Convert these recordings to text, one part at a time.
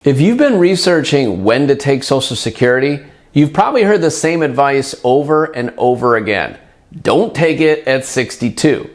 If you've been researching when to take Social Security, you've probably heard the same advice over and over again. Don't take it at 62.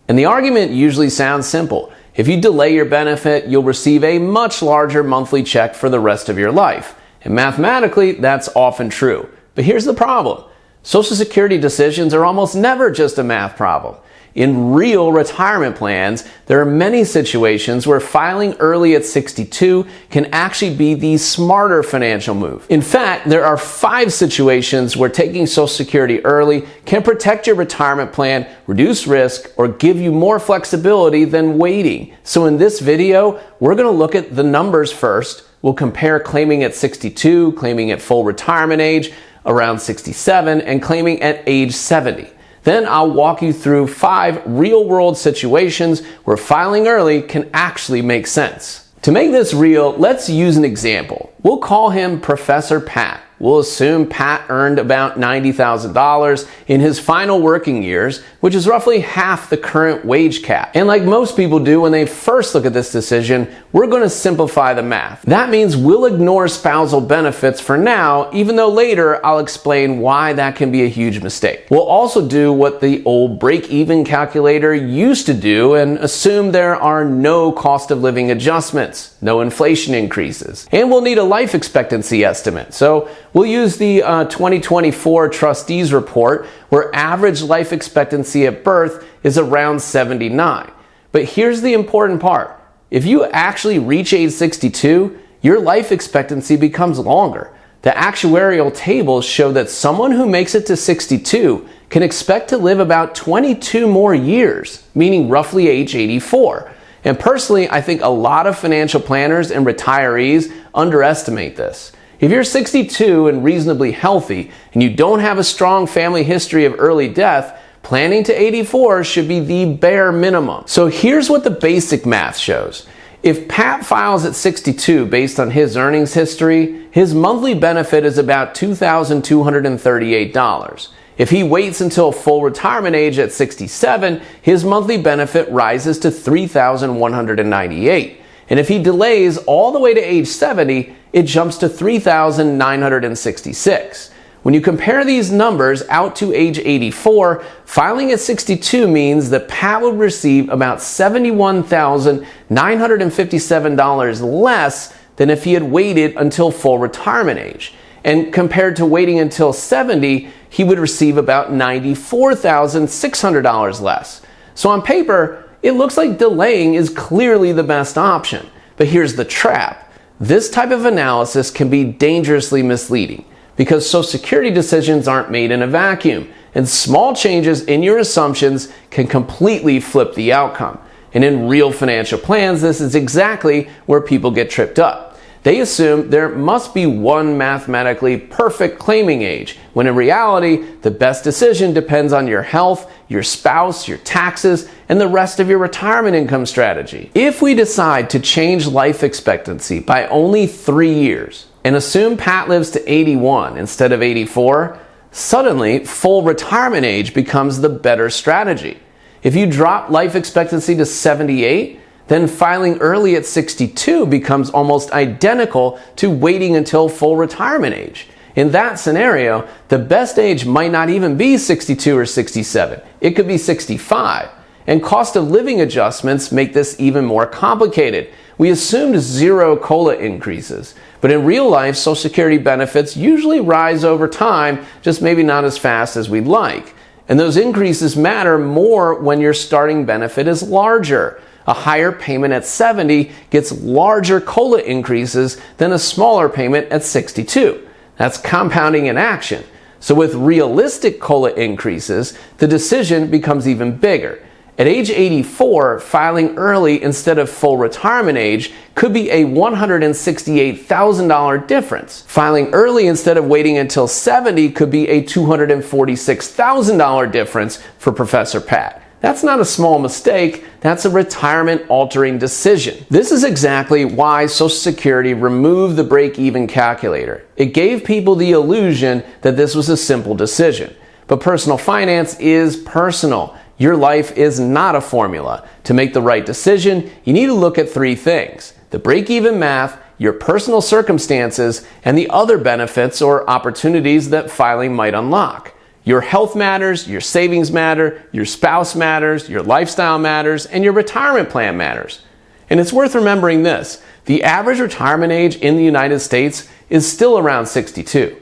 And the argument usually sounds simple. If you delay your benefit, you'll receive a much larger monthly check for the rest of your life. And mathematically, that's often true. But here's the problem. Social Security decisions are almost never just a math problem. In real retirement plans, there are many situations where filing early at 62 can actually be the smarter financial move. In fact, there are 5 situations where taking Social Security early can protect your retirement plan, reduce risk, or give you more flexibility than waiting. So in this video, we're going to look at the numbers first. We'll compare claiming at 62, claiming at full retirement age, around 67, and claiming at age 70. Then I'll walk you through 5 real-world situations where filing early can actually make sense. To make this real, let's use an example. We'll call him Professor Pat. We'll assume Pat earned about $90,000 in his final working years, which is roughly half the current wage cap. And like most people do when they first look at this decision, we're going to simplify the math. That means we'll ignore spousal benefits for now, even though later I'll explain why that can be a huge mistake. We'll also do what the old break-even calculator used to do and assume there are no cost of living adjustments, no inflation increases. And we'll need a life expectancy estimate. So we'll use the 2024 Trustees Report, where average life expectancy at birth is around 79. But here's the important part. If you actually reach age 62, your life expectancy becomes longer. The actuarial tables show that someone who makes it to 62 can expect to live about 22 more years, meaning roughly age 84. And personally, I think a lot of financial planners and retirees underestimate this. If you're 62 and reasonably healthy and you don't have a strong family history of early death, planning to 84 should be the bare minimum. So here's what the basic math shows. If Pat files at 62 based on his earnings history, his monthly benefit is about $2,238. If he waits until full retirement age at 67, his monthly benefit rises to $3,198. And if he delays all the way to age 70, it jumps to $3,966. When you compare these numbers out to age 84, filing at 62 means that Pat would receive about $71,957 less than if he had waited until full retirement age. And compared to waiting until 70, he would receive about $94,600 less. So on paper, it looks like delaying is clearly the best option. But here's the trap. This type of analysis can be dangerously misleading because Social Security decisions aren't made in a vacuum, and small changes in your assumptions can completely flip the outcome. And in real financial plans, this is exactly where people get tripped up. They assume there must be one mathematically perfect claiming age, when in reality, the best decision depends on your health, your spouse, your taxes, and the rest of your retirement income strategy. If we decide to change life expectancy by only 3 years and assume Pat lives to 81 instead of 84, suddenly full retirement age becomes the better strategy. If you drop life expectancy to 78, then filing early at 62 becomes almost identical to waiting until full retirement age. In that scenario, the best age might not even be 62 or 67. It could be 65. And cost of living adjustments make this even more complicated. We assumed 0 COLA increases, but in real life, Social Security benefits usually rise over time, just maybe not as fast as we'd like. And those increases matter more when your starting benefit is larger. A higher payment at 70 gets larger COLA increases than a smaller payment at 62. That's compounding in action. So with realistic COLA increases, the decision becomes even bigger. At age 84, filing early instead of full retirement age could be a $168,000 difference. Filing early instead of waiting until 70 could be a $246,000 difference for Professor Pat. That's not a small mistake, that's a retirement-altering decision. This is exactly why Social Security removed the break-even calculator. It gave people the illusion that this was a simple decision. But personal finance is personal. Your life is not a formula. To make the right decision, you need to look at 3 things: the break-even math, your personal circumstances, and the other benefits or opportunities that filing might unlock. Your health matters, your savings matter, your spouse matters, your lifestyle matters, and your retirement plan matters. And it's worth remembering this: the average retirement age in the United States is still around 62.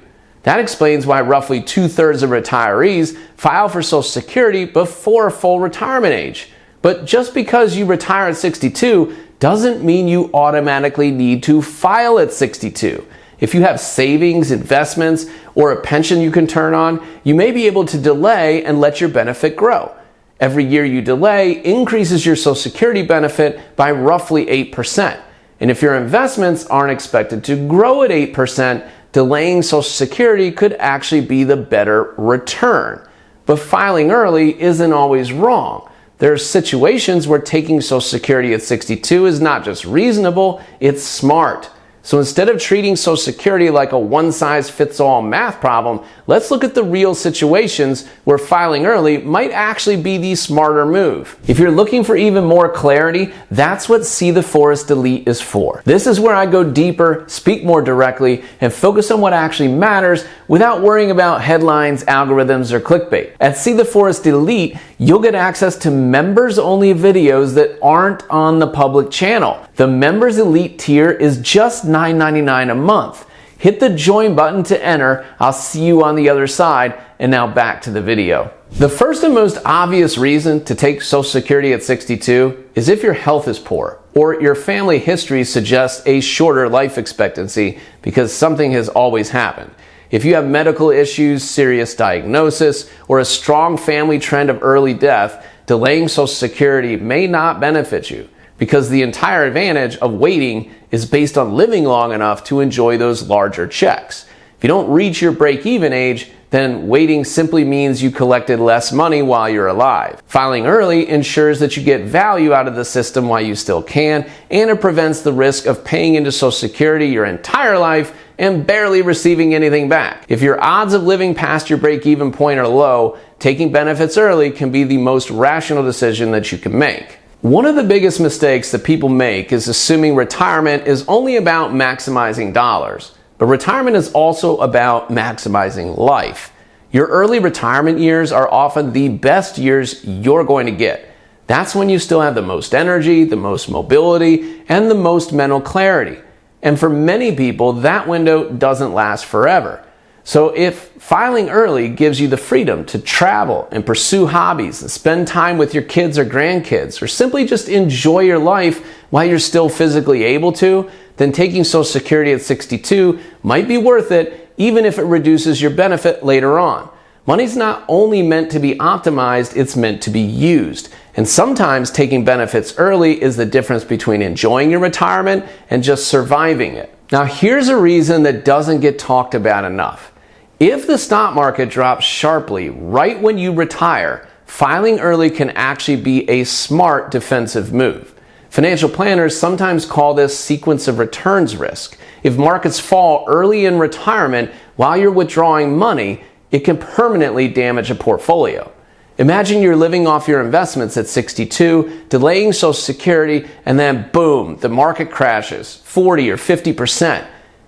That explains why roughly 2/3 of retirees file for Social Security before full retirement age. But just because you retire at 62 doesn't mean you automatically need to file at 62. If you have savings, investments, or a pension you can turn on, you may be able to delay and let your benefit grow. Every year you delay increases your Social Security benefit by roughly 8%. And if your investments aren't expected to grow at 8%, delaying Social Security could actually be the better return. But filing early isn't always wrong. There are situations where taking Social Security at 62 is not just reasonable, it's smart. So instead of treating Social Security like a one-size-fits-all math problem, let's look at the real situations where filing early might actually be the smarter move. If you're looking for even more clarity, that's what See the Forest Delete is for. This is where I go deeper, speak more directly, and focus on what actually matters without worrying about headlines, algorithms, or clickbait. At See the Forest Delete, you'll get access to members-only videos that aren't on the public channel. The Members Elite tier is just $9.99 a month. Hit the join button to enter. I'll see you on the other side. And now back to the video. The first and most obvious reason to take Social Security at 62 is if your health is poor or your family history suggests a shorter life expectancy because something has always happened. If you have medical issues, serious diagnosis, or a strong family trend of early death, delaying Social Security may not benefit you, because the entire advantage of waiting is based on living long enough to enjoy those larger checks. If you don't reach your break-even age, then waiting simply means you collected less money while you're alive. Filing early ensures that you get value out of the system while you still can, and it prevents the risk of paying into Social Security your entire life and barely receiving anything back. If your odds of living past your break-even point are low, taking benefits early can be the most rational decision that you can make. One of the biggest mistakes that people make is assuming retirement is only about maximizing dollars, but retirement is also about maximizing life. Your early retirement years are often the best years you're going to get. That's when you still have the most energy, the most mobility, and the most mental clarity. And for many people, that window doesn't last forever. So if filing early gives you the freedom to travel and pursue hobbies and spend time with your kids or grandkids, or simply just enjoy your life while you're still physically able to, then taking Social Security at 62 might be worth it, even if it reduces your benefit later on. Money's not only meant to be optimized, it's meant to be used. And sometimes taking benefits early is the difference between enjoying your retirement and just surviving it. Now here's a reason that doesn't get talked about enough. If the stock market drops sharply right when you retire, filing early can actually be a smart defensive move. Financial planners sometimes call this sequence of returns risk. If markets fall early in retirement while you're withdrawing money, it can permanently damage a portfolio. Imagine you're living off your investments at 62, delaying Social Security, and then boom, the market crashes 40 or 50%.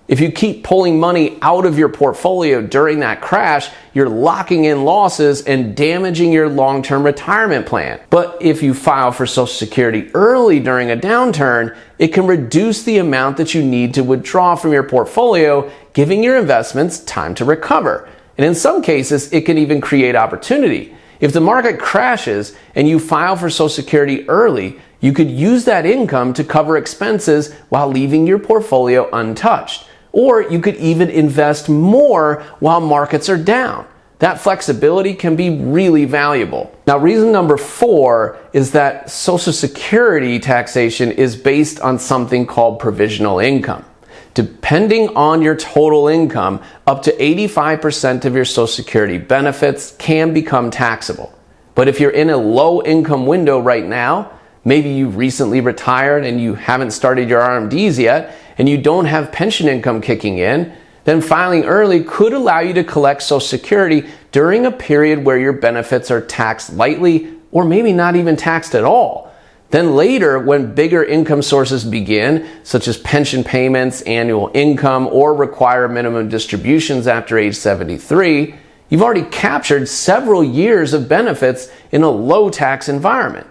If you keep pulling money out of your portfolio during that crash, you're locking in losses and damaging your long-term retirement plan. But if you file for Social Security early during a downturn, it can reduce the amount that you need to withdraw from your portfolio, giving your investments time to recover. And in some cases, it can even create opportunity. If the market crashes and you file for Social Security early, you could use that income to cover expenses while leaving your portfolio untouched. Or you could even invest more while markets are down. That flexibility can be really valuable. Now, reason number 4 is that Social Security taxation is based on something called provisional income. Depending on your total income, up to 85% of your Social Security benefits can become taxable. But if you're in a low income window right now, maybe you recently retired and you haven't started your RMDs yet, and you don't have pension income kicking in, then filing early could allow you to collect Social Security during a period where your benefits are taxed lightly or maybe not even taxed at all. Then later, when bigger income sources begin, such as pension payments, annual income, or require minimum distributions after age 73, you've already captured several years of benefits in a low tax environment.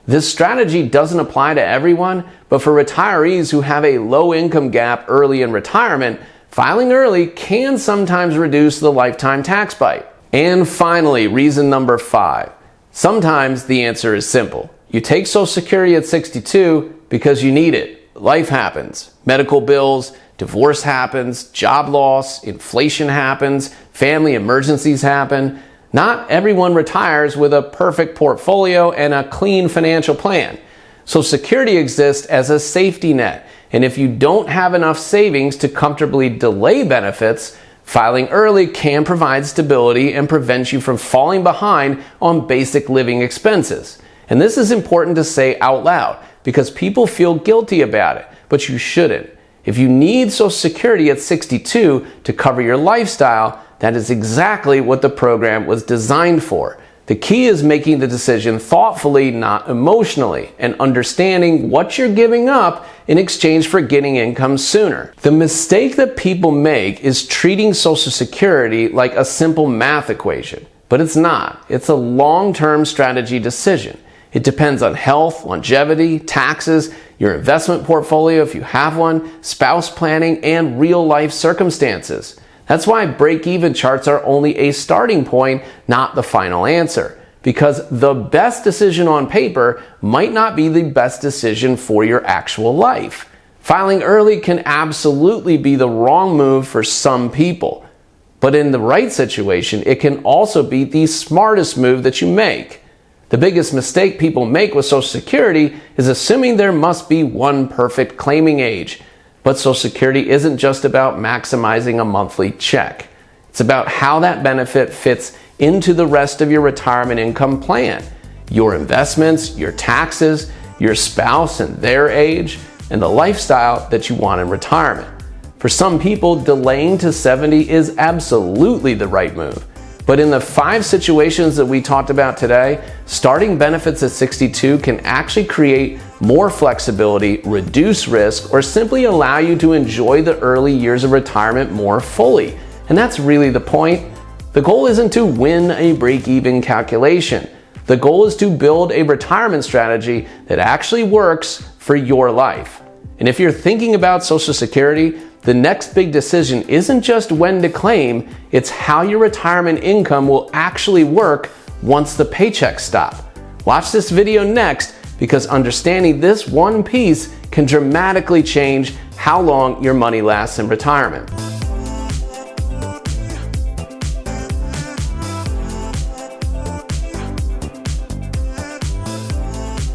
This strategy doesn't apply to everyone, but for retirees who have a low income gap early in retirement, filing early can sometimes reduce the lifetime tax bite. And finally, reason number 5. Sometimes the answer is simple. You take Social Security at 62 because you need it. Life happens. Medical bills, divorce happens, job loss, inflation happens, family emergencies happen. Not everyone retires with a perfect portfolio and a clean financial plan. Social Security exists as a safety net, and if you don't have enough savings to comfortably delay benefits, filing early can provide stability and prevent you from falling behind on basic living expenses. And this is important to say out loud because people feel guilty about it, but you shouldn't. If you need Social Security at 62 to cover your lifestyle, that is exactly what the program was designed for. The key is making the decision thoughtfully, not emotionally, and understanding what you're giving up in exchange for getting income sooner. The mistake that people make is treating Social Security like a simple math equation, but it's not. It's a long-term strategy decision. It depends on health, longevity, taxes, your investment portfolio if you have one, spouse planning, and real-life circumstances. That's why break-even charts are only a starting point, not the final answer. Because the best decision on paper might not be the best decision for your actual life. Filing early can absolutely be the wrong move for some people. But in the right situation, it can also be the smartest move that you make. The biggest mistake people make with Social Security is assuming there must be one perfect claiming age. But Social Security isn't just about maximizing a monthly check. It's about how that benefit fits into the rest of your retirement income plan, your investments, your taxes, your spouse and their age, and the lifestyle that you want in retirement. For some people, delaying to 70 is absolutely the right move. But in the 5 situations that we talked about today, starting benefits at 62 can actually create more flexibility, reduce risk, or simply allow you to enjoy the early years of retirement more fully. And that's really the point. The goal isn't to win a break-even calculation. The goal is to build a retirement strategy that actually works for your life. And if you're thinking about Social Security, the next big decision isn't just when to claim, it's how your retirement income will actually work once the paychecks stop. Watch this video next because understanding this one piece can dramatically change how long your money lasts in retirement.